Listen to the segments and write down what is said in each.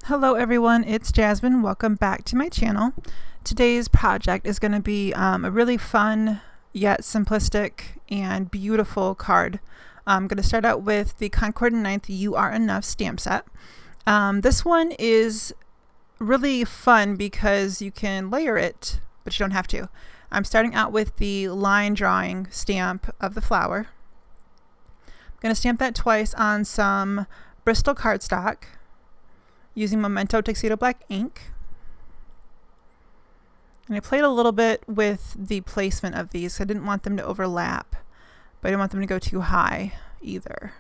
Hello everyone, it's Jasmine. Welcome back to my channel. Today's project is going to be a really fun yet simplistic and beautiful card. I'm going to start out with the Concord 9th You Are Enough stamp set. This one is really fun because you can layer it, but you don't have to. I'm starting out with the line drawing stamp of the flower. I'm going to stamp that twice on some Bristol cardstock using Memento Tuxedo Black ink. And I played a little bit with the placement of these. I didn't want them to overlap, but I didn't want them to go too high either.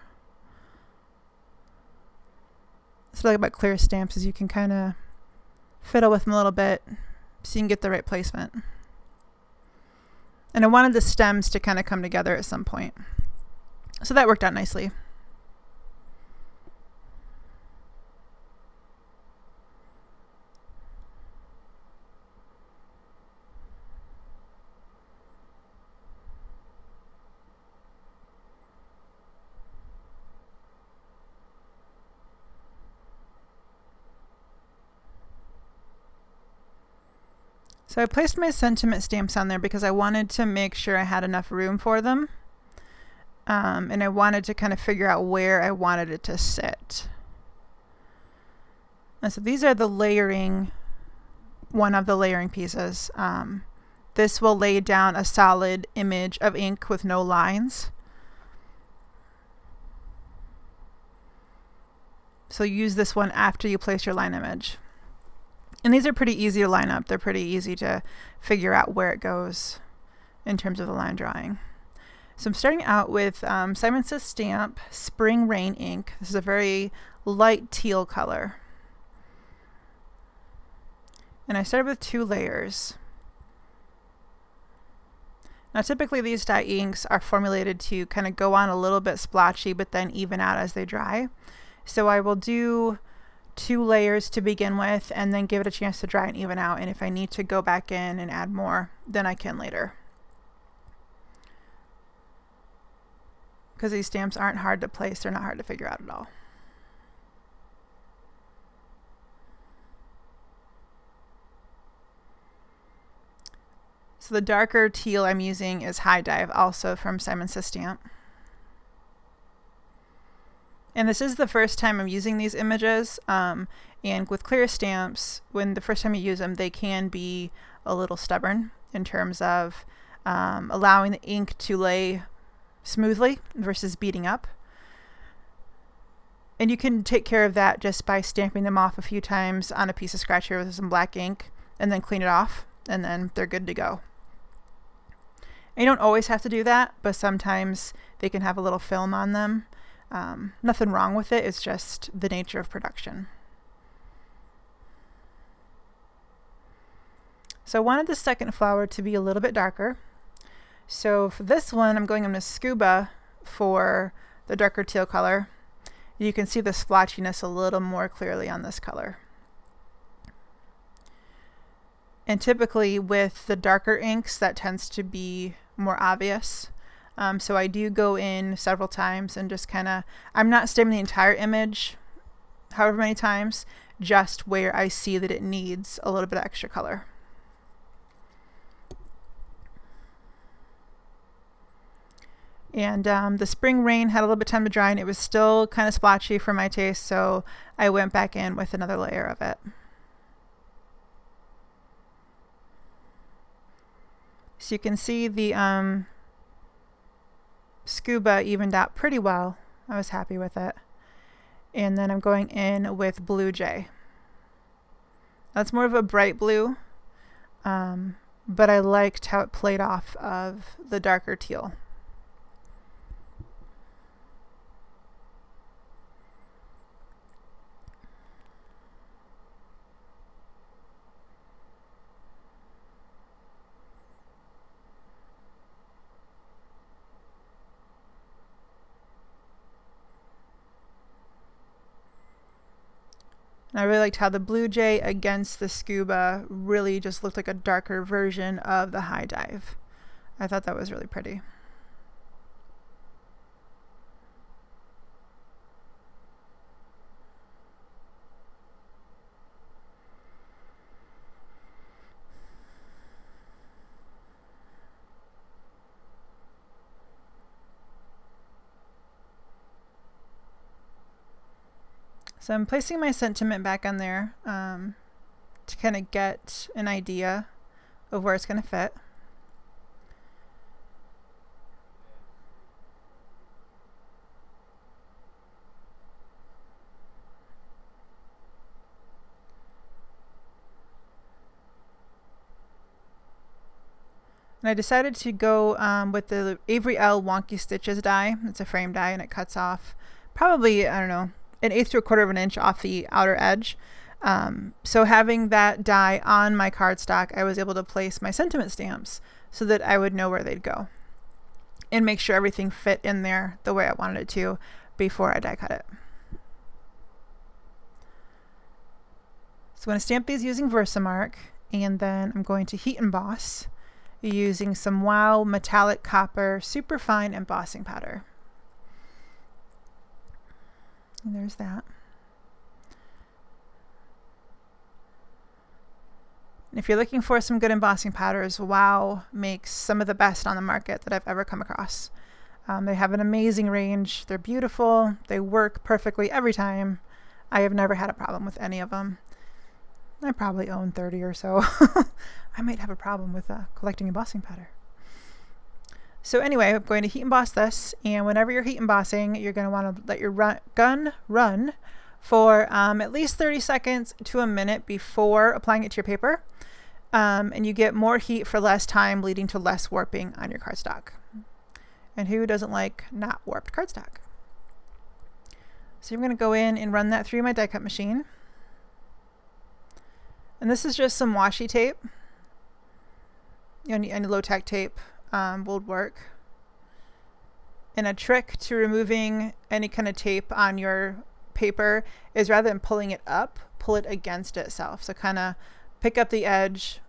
That's what I like about clear stamps is you can kind of fiddle with them a little bit so you can get the right placement. And I wanted the stems to kind of come together at some point. So that worked out nicely. So I placed my sentiment stamps on there because I wanted to make sure I had enough room for them. And I wanted to kind of figure out where I wanted it to sit. And so these are the layering, one of the layering pieces. This will lay down a solid image of ink with no lines. So use this one after you place your line image. And these are pretty easy to line up. They're pretty easy to figure out where it goes in terms of the line drawing. So I'm starting out with Simon Says Stamp Spring Rain ink. This is a very light teal color. And I started with 2 layers. Now typically these dye inks are formulated to kind of go on a little bit splotchy but then even out as they dry. So I will do 2 layers to begin with and then give it a chance to dry and even out, and if I need to go back in and add more then I can later. Because these stamps aren't hard to place, they're not hard to figure out at all. So the darker teal I'm using is High Dive, also from Simon Says Stamp. And this is the first time I'm using these images, and with clear stamps, when the first time you use them, they can be a little stubborn in terms of allowing the ink to lay smoothly versus beating up. And you can take care of that just by stamping them off a few times on a piece of scratch paper with some black ink, and then clean it off, and then they're good to go. And you don't always have to do that, but sometimes they can have a little film on them. Nothing wrong with it, it's just the nature of production. So I wanted the second flower to be a little bit darker. So for this one, I'm going to scuba for the darker teal color. You can see the splotchiness a little more clearly on this color. And typically with the darker inks, that tends to be more obvious. So I do go in several times and just kind of, I'm not stamping the entire image however many times, just where I see that it needs a little bit of extra color. And the Spring Rain had a little bit of time to dry and it was still kind of splotchy for my taste, so I went back in with another layer of it. So you can see the scuba evened out pretty well. I was happy with it. And then I'm going in with Blue Jay. That's more of a bright blue, but I liked how it played off of the darker teal. And I really liked how the Blue Jay against the scuba really just looked like a darker version of the High Dive. I thought that was really pretty. So I'm placing my sentiment back on there to kind of get an idea of where it's going to fit. And I decided to go with the Avery L Wonky Stitches die. It's a frame die, and it cuts off probably, I don't know, 1/8 to 1/4 of an inch off the outer edge. So having that die on my cardstock, I was able to place my sentiment stamps so that I would know where they'd go and make sure everything fit in there the way I wanted it to before I die cut it. So I'm going to stamp these using Versamark, and then I'm going to heat emboss using some Wow Metallic Copper Superfine Embossing Powder. And there's that. And if you're looking for some good embossing powders, Wow makes some of the best on the market that I've ever come across. They have an amazing range. They're beautiful. They work perfectly every time. I have never had a problem with any of them. I probably own 30 or so. I might have a problem with collecting embossing powder. So anyway, I'm going to heat emboss this, and whenever you're heat embossing, you're going to want to let your gun run for at least 30 seconds to a minute before applying it to your paper. And you get more heat for less time, leading to less warping on your cardstock. And who doesn't like not warped cardstock? So I'm going to go in and run that through my die cut machine. And this is just some washi tape. Any low-tack tape will work. And a trick to removing any kind of tape on your paper is, rather than pulling it up, pull it against itself. So kind of pick up the edge,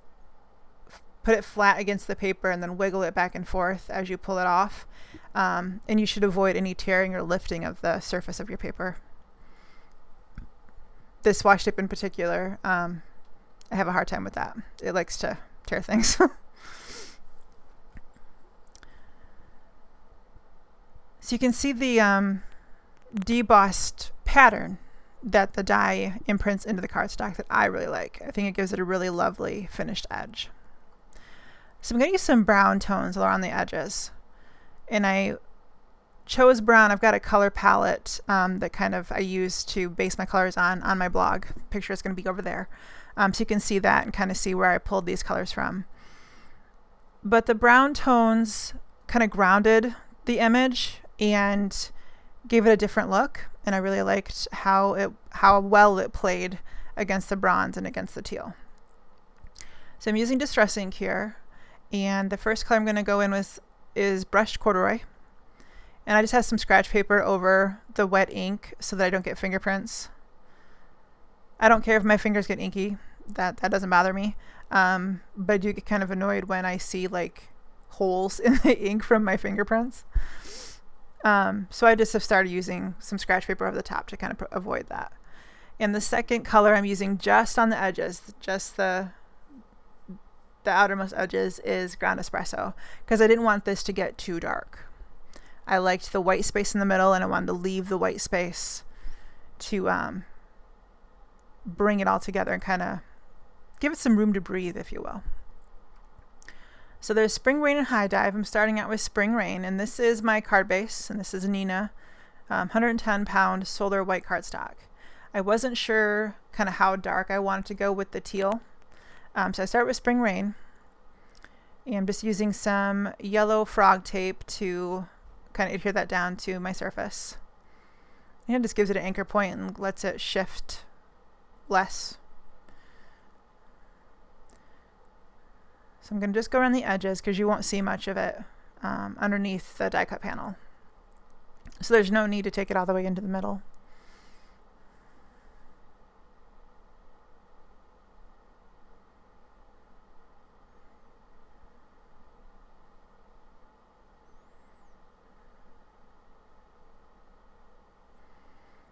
put it flat against the paper, and then wiggle it back and forth as you pull it off. And you should avoid any tearing or lifting of the surface of your paper. This washi tape in particular, I have a hard time with that. It likes to tear things. So you can see the debossed pattern that the die imprints into the cardstock that I really like. I think it gives it a really lovely finished edge. So I'm going to use some brown tones around the edges. And I chose brown. I've got a color palette that kind of I use to base my colors on my blog. Picture is going to be over there. So you can see that and kind of see where I pulled these colors from. But the brown tones kind of grounded the image and gave it a different look. And I really liked how well it played against the bronze and against the teal. So I'm using Distress ink here. And the first color I'm going to go in with is brushed corduroy. And I just have some scratch paper over the wet ink so that I don't get fingerprints. I don't care if my fingers get inky. That doesn't bother me. But I do get kind of annoyed when I see like holes in the ink from my fingerprints. So I just have started using some scratch paper over the top to kind of avoid that. And the second color I'm using just on the edges, just the outermost edges, is ground espresso, because I didn't want this to get too dark. I liked the white space in the middle, and I wanted to leave the white space to bring it all together and kind of give it some room to breathe, if you will. So there's Spring Rain and High Dive. I'm starting out with Spring Rain, and this is my card base, and this is Nina 110-pound solar white cardstock. I wasn't sure kind of how dark I wanted to go with the teal. So I start with Spring Rain, and I'm just using some yellow frog tape to kind of adhere that down to my surface. And it just gives it an anchor point and lets it shift less. So I'm going to just go around the edges because you won't see much of it underneath the die cut panel. So there's no need to take it all the way into the middle.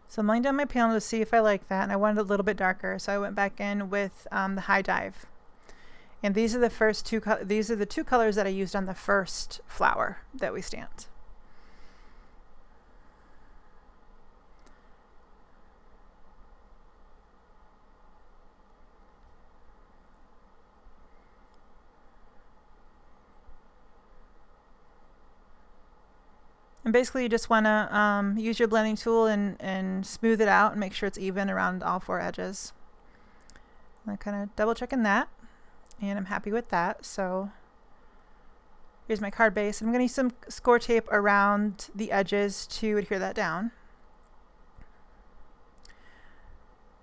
So I'm laying down my panel to see if I like that, and I wanted it a little bit darker, so I went back in with the High Dive. And these are the first two. These are the two colors that I used on the first flower that we stamped. And basically you just want to use your blending tool and smooth it out and make sure it's even around all 4 edges. I'm kind of double checking that, and I'm happy with that. So here's my card base. I'm going to use some score tape around the edges to adhere that down.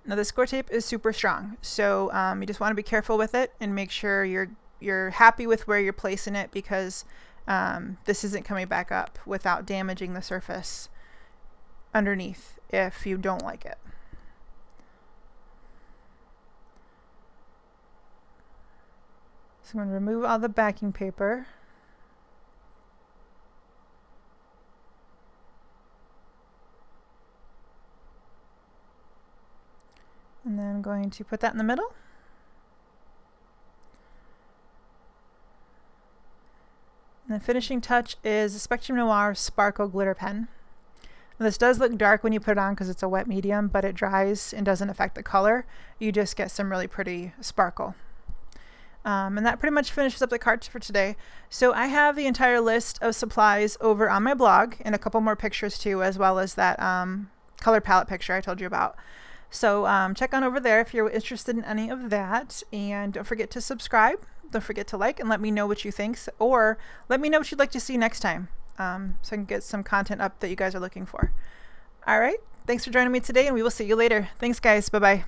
Now the score tape is super strong, so you just want to be careful with it and make sure you're happy with where you're placing it, because this isn't coming back up without damaging the surface underneath if you don't like it. So I'm going to remove all the backing paper. And then I'm going to put that in the middle. And the finishing touch is a Spectrum Noir Sparkle Glitter Pen. Now this does look dark when you put it on because it's a wet medium, but it dries and doesn't affect the color. You just get some really pretty sparkle. And that pretty much finishes up the cards for today. So I have the entire list of supplies over on my blog, and a couple more pictures too, as well as that color palette picture I told you about. So check on over there if you're interested in any of that, and don't forget to subscribe. Don't forget to like and let me know what you think, or let me know what you'd like to see next time, so I can get some content up that you guys are looking for. All right, thanks for joining me today, and we will see you later. Thanks guys, bye-bye.